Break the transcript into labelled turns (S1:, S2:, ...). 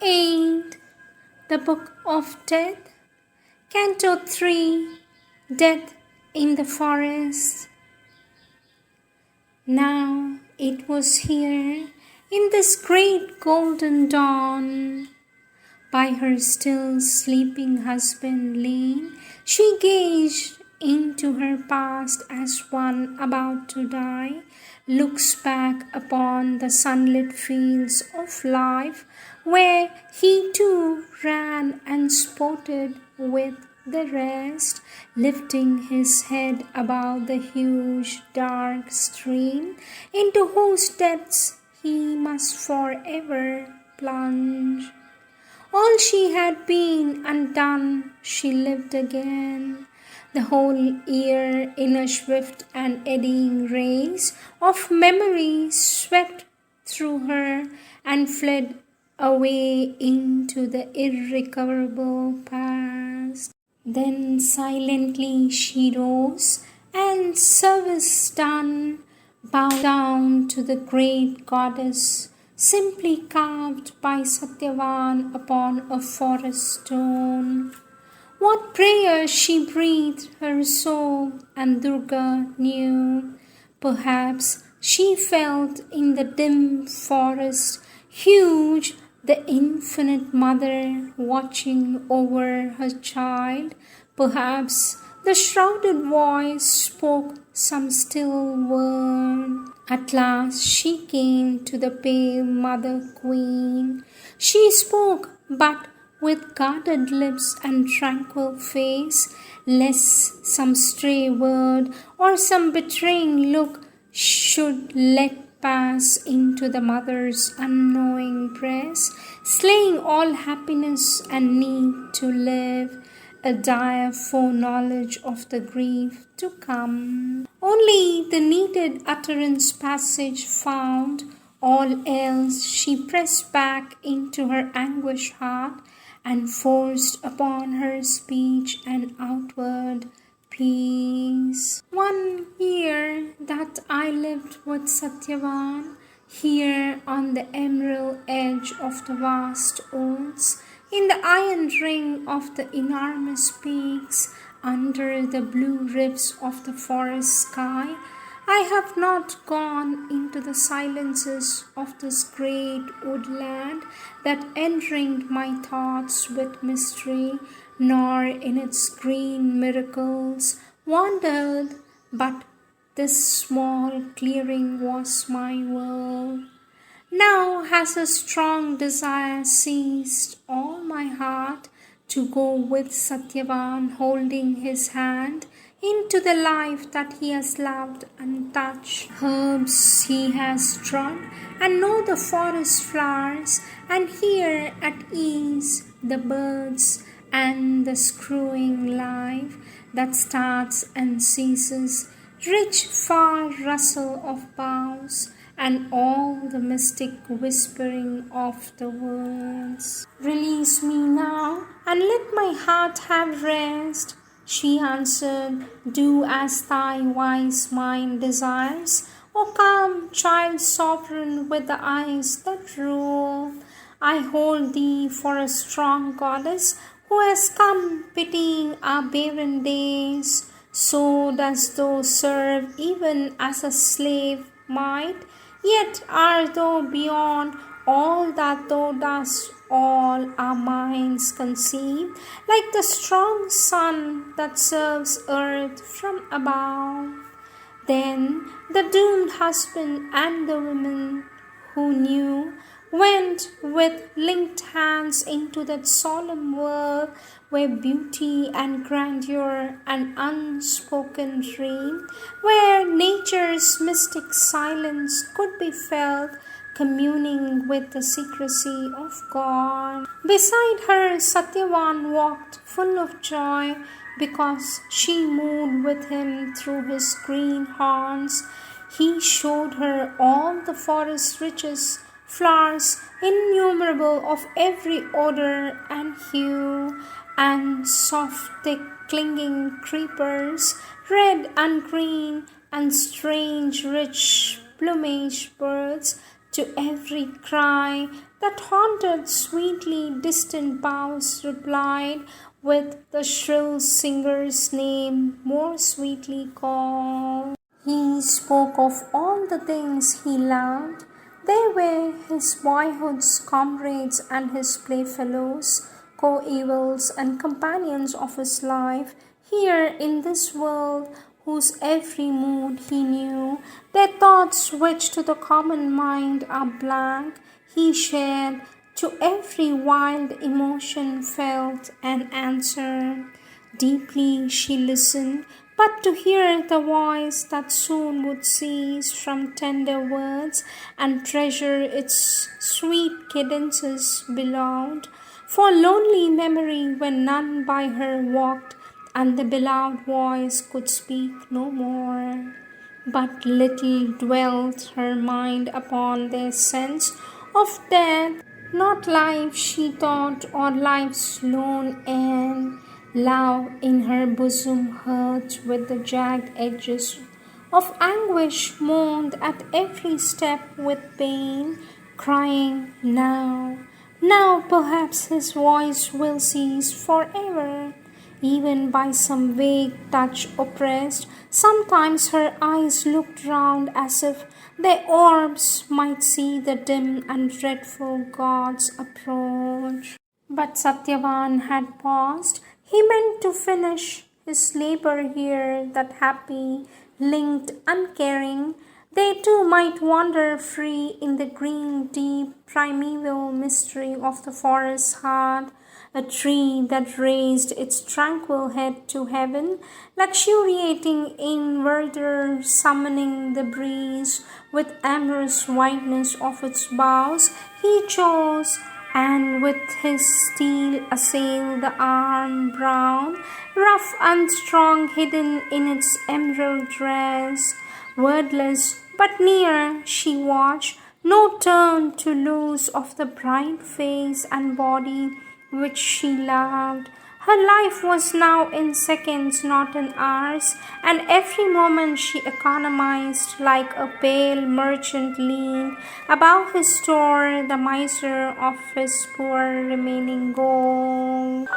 S1: 8. The Book of Death, Canto 3, Death in the Forest. Now it was here, in this great golden dawn, by her still sleeping husband lain, she gazed into her past as one about to die looks back upon the sunlit fields of life, where he too ran and sported with the rest, lifting his head above the huge dark stream, into whose depths he must forever plunge. All she had been undone, she lived again. The whole year in a swift and eddying race of memory swept through her and fled away into the irrecoverable past. Then silently she rose and, service done, bowed down to the great goddess, simply carved by Satyavan upon a forest stone. What prayer she breathed her soul and Durga knew. Perhaps she felt in the dim forest huge the infinite mother watching over her child. Perhaps the shrouded voice spoke some still word. At last she came to the pale mother queen. She spoke, but with guarded lips and tranquil face, lest some stray word or some betraying look should let pass into the mother's unknowing breast, slaying all happiness and need to live, a dire foreknowledge of the grief to come. Only the needed utterance passage found, all else she pressed back into her anguished heart, and forced upon her speech an outward peace. 1 year that I lived with Satyavan, here on the emerald edge of the vast woods, in the iron ring of the enormous peaks, under the blue rifts of the forest sky, I have not gone into the silences of this great woodland that enringed my thoughts with mystery, nor in its green miracles wandered, but this small clearing was my world. Now has a strong desire seized all my heart to go with Satyavan, holding his hand into the life that he has loved and touched. Herbs he has trod, and know the forest flowers, and hear at ease the birds and the screwing life that starts and ceases, rich far rustle of boughs, and all the mystic whispering of the words. Release me now, and let my heart have rest. She answered, do as thy wise mind desires, O calm child sovereign with the eyes that rule. I hold thee for a strong goddess who has come pitying our barren days. So dost thou serve even as a slave might, yet art thou beyond all that thou dost, all our minds conceive, like the strong sun that serves earth from above. Then the doomed husband and the women who knew went with linked hands into that solemn world where beauty and grandeur and unspoken dream, where nature's mystic silence could be felt, communing with the secrecy of God. Beside her Satyavan walked full of joy, because she moved with him through his green haunts. He showed her all the forest riches, flowers innumerable of every odor and hue, and soft thick clinging creepers, red and green, and strange rich plumaged birds, To every cry that haunted sweetly distant boughs replied with the shrill singer's name more sweetly called. He spoke of all the things he loved. They were his boyhood's comrades and his playfellows, coevals and companions of his life, here in this world whose every mood he knew. Their thoughts which to the common mind are blank, he shared, to every wild emotion felt and answered. Deeply she listened, but to hear the voice that soon would cease from tender words and treasure its sweet cadences belonged. For lonely memory when none by her walked, and the beloved voice could speak no more. But little dwelt her mind upon their sense of death, not life she thought, or life's lone end. Love in her bosom hurt with the jagged edges of anguish, moaned at every step with pain, crying, now, now perhaps his voice will cease forever. Even by some vague touch oppressed, sometimes her eyes looked round as if their orbs might see the dim and dreadful God's approach. But Satyavan had paused. He meant to finish his labor here, that happy, linked, uncaring, they too might wander free in the green, deep, primeval mystery of the forest's heart. A tree that raised its tranquil head to heaven, luxuriating in verdure, summoning the breeze with amorous whiteness of its boughs, he chose, and with his steel assailed the arm brown, rough and strong, hidden in its emerald dress. Wordless, but near, she watched, no turn to lose of the bright face and body which she loved. Her life was now in seconds, not in hours, and every moment she economized like a pale merchant leaned above his store, the miser of his poor remaining gold.